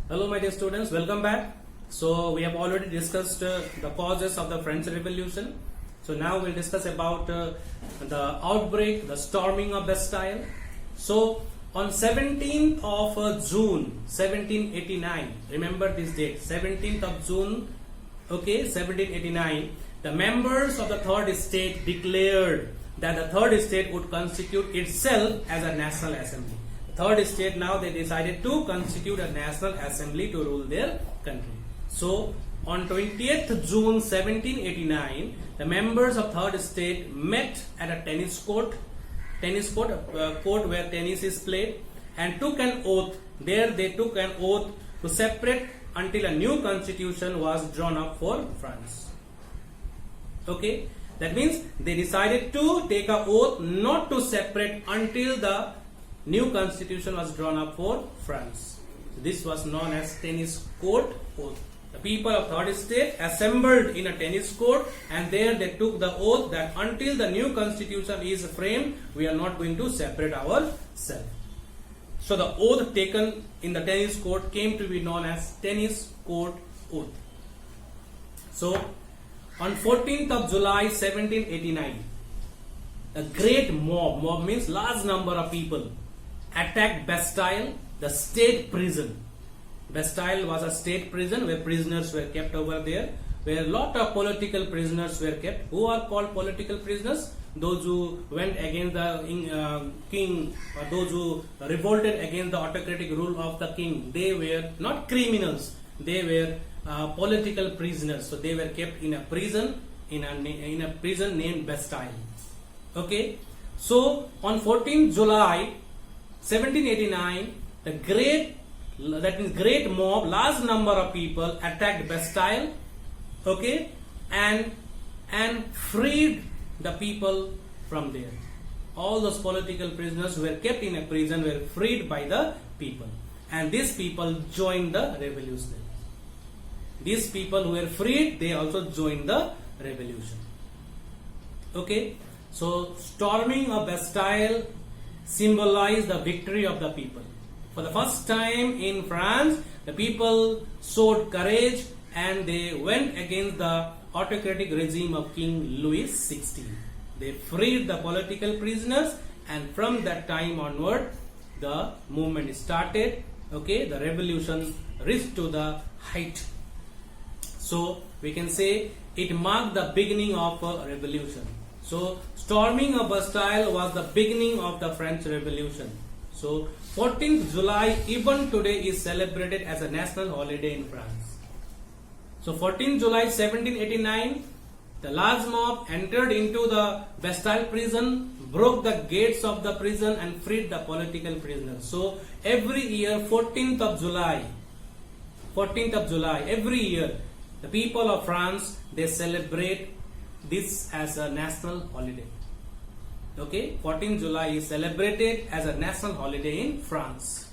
Hello my dear students, welcome back. So we have already discussed the causes of the French Revolution. So now we'll discuss about the outbreak, the storming of Bastille. So on 17th of June 1789, remember this date, 17th of June, okay, 1789, the members of the third estate declared that the third estate would constitute itself as a national assembly. Third estate, now they decided to constitute a national assembly to rule their country. So on 20th June 1789, the members of third estate met at a tennis court, court where tennis is played, and took an oath. There they took an oath to separate until a new constitution was drawn up for France. Okay, that means they decided to take an oath not to separate until the new constitution was drawn up for France. This was known as tennis court oath. The people of third estate assembled in a tennis court, and there they took the oath that until the new constitution is framed, we are not going to separate ourselves. So the oath taken in the tennis court came to be known as tennis court oath. So on 14th of July 1789, a great mob means large number of people, attacked Bastille, the state prison. Bastille was a state prison where prisoners were kept over there, where a lot of political prisoners were kept. Who are called political prisoners? Those who went against the king, or those who revolted against the autocratic rule of the king. They were not criminals, they were political prisoners. So they were kept in a prison, in a prison named Bastille. Okay, so on 14th July 1789, the great mob, large number of people attacked Bastille, okay, and freed the people from there. All those political prisoners who were kept in a prison were freed by the people, and these people joined the revolution. These people who were freed, they also joined the revolution. Okay, so storming of Bastille symbolized the victory of the people. For the first time in France, the people showed courage and they went against the autocratic regime of King Louis XVI. They freed the political prisoners, and from that time onward, the movement started. Okay, the revolution reached to the height. So we can say it marked the beginning of a revolution. So storming of Bastille was the beginning of the French Revolution. So 14th July even today is celebrated as a national holiday in France. So 14th July 1789, the large mob entered into the Bastille prison, broke the gates of the prison and freed the political prisoners. So every year 14th of July, every year the people of France, they celebrate this as a national holiday. Okay, 14th July is celebrated as a national holiday in France.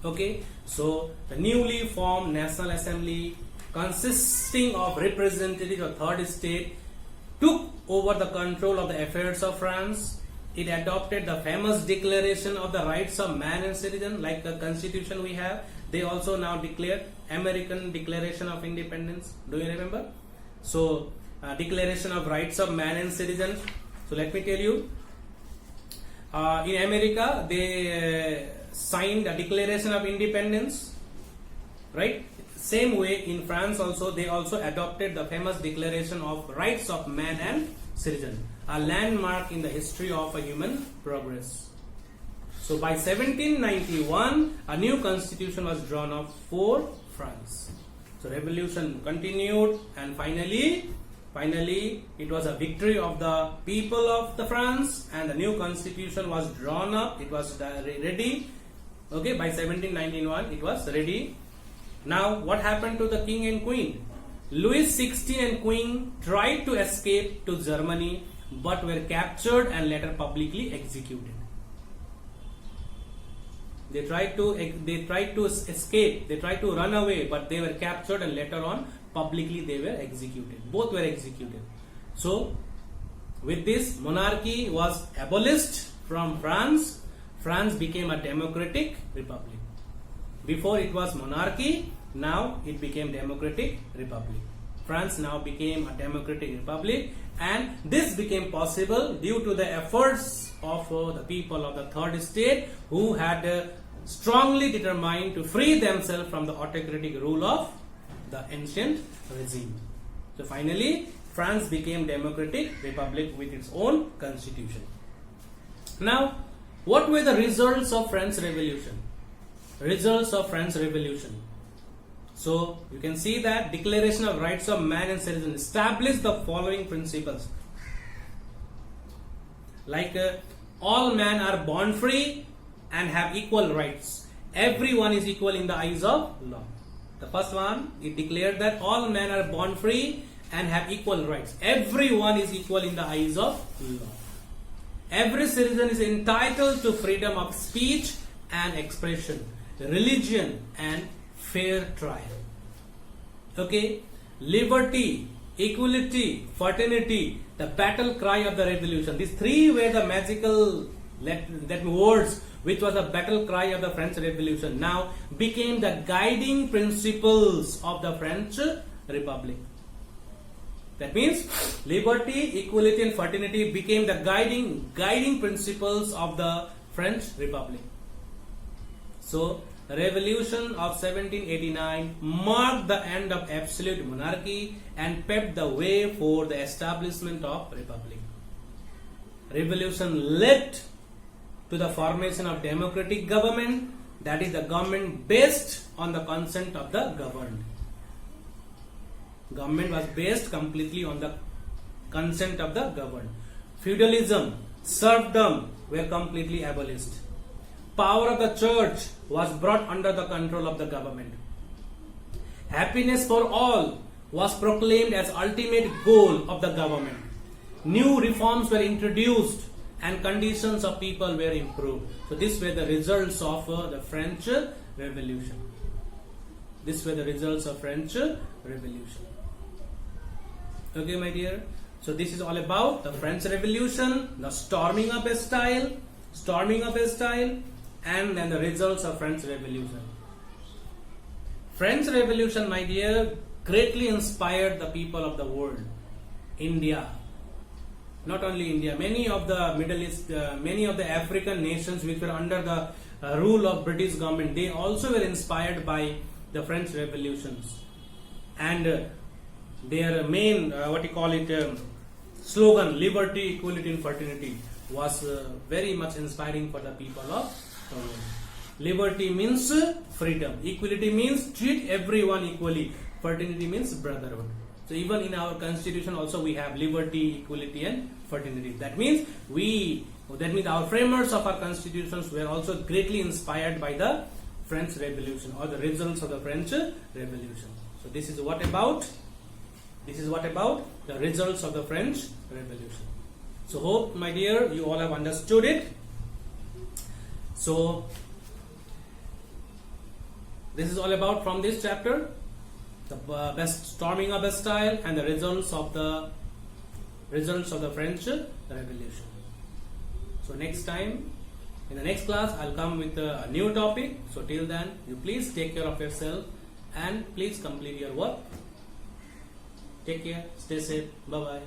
Okay, so the newly formed National Assembly, consisting of representatives of third estate, took over the control of the affairs of France. It adopted the famous Declaration of the Rights of Man and Citizen, like the Constitution we have. They also now declared American Declaration of Independence. Do you remember? So Declaration of Rights of Man and Citizen. So let me tell you, in America they signed a Declaration of Independence, right? Same way in France also, they also adopted the famous Declaration of Rights of Man and Citizen, a landmark in the history of a human progress. So by 1791, a new constitution was drawn up for France. So revolution continued, and finally it was a victory of the people of the France, and the new constitution was drawn up. It was ready. Okay, by 1791 it was ready. Now what happened to the king and queen? Louis XVI and queen tried to escape to Germany, but were captured and later publicly executed. They tried to escape, they tried to run away, but they were captured and later on publicly they were executed. Both were executed. So with this, monarchy was abolished from France, France became a democratic republic. Before it was monarchy, now it became democratic republic. France now became a democratic republic, and this became possible due to the efforts of the people of the third state, who had strongly determined to free themselves from the autocratic rule of the ancient regime. So finally, France became democratic republic with its own constitution. Now, what were the results of French Revolution? Results of French Revolution. So you can see that Declaration of Rights of Man and Citizen established the following principles. Like all men are born free and have equal rights. Everyone is equal in the eyes of law. The first one, it declared that all men are born free and have equal rights. Everyone is equal in the eyes of law. Every citizen is entitled to freedom of speech and expression, religion and fair trial. Okay, liberty, equality, fraternity, the battle cry of the revolution. These three were the magical words which was the battle cry of the French Revolution, now became the guiding principles of the French Republic. That means liberty, equality and fraternity became the guiding principles of the French Republic. So the Revolution of 1789 marked the end of absolute monarchy and paved the way for the establishment of republic. Revolution led to the formation of democratic government, that is the government based on the consent of the governed. Government was based completely on the consent of the governed. Feudalism, serfdom were completely abolished. Power of the church was brought under the control of the government. Happiness for all was proclaimed as ultimate goal of the government. New reforms were introduced and conditions of people were improved. So these were the results of the French Revolution. These were the results of French Revolution. Okay, my dear. So this is all about the French Revolution, the storming of Bastille, and then the results of French Revolution. French Revolution, my dear, greatly inspired the people of the world. India, not only India, many of the Middle East, many of the African nations which were under the rule of British government, they also were inspired by the French Revolutions. And their main, slogan, liberty, equality and fraternity, was very much inspiring for the people of the world. Liberty means freedom. Equality means treat everyone equally. Fraternity means brotherhood. So even in our constitution also we have liberty, equality and fraternity. That means our framers of our constitutions were also greatly inspired by the French Revolution or the results of the French Revolution. So this is what about the results of the French Revolution. So hope, my dear, you all have understood it. So this is all about from this chapter, the storming of Bastille and the results of the French Revolution. So next time, in the next class, I'll come with a new topic. So till then, you please take care of yourself and please complete your work. Take care, stay safe, bye bye.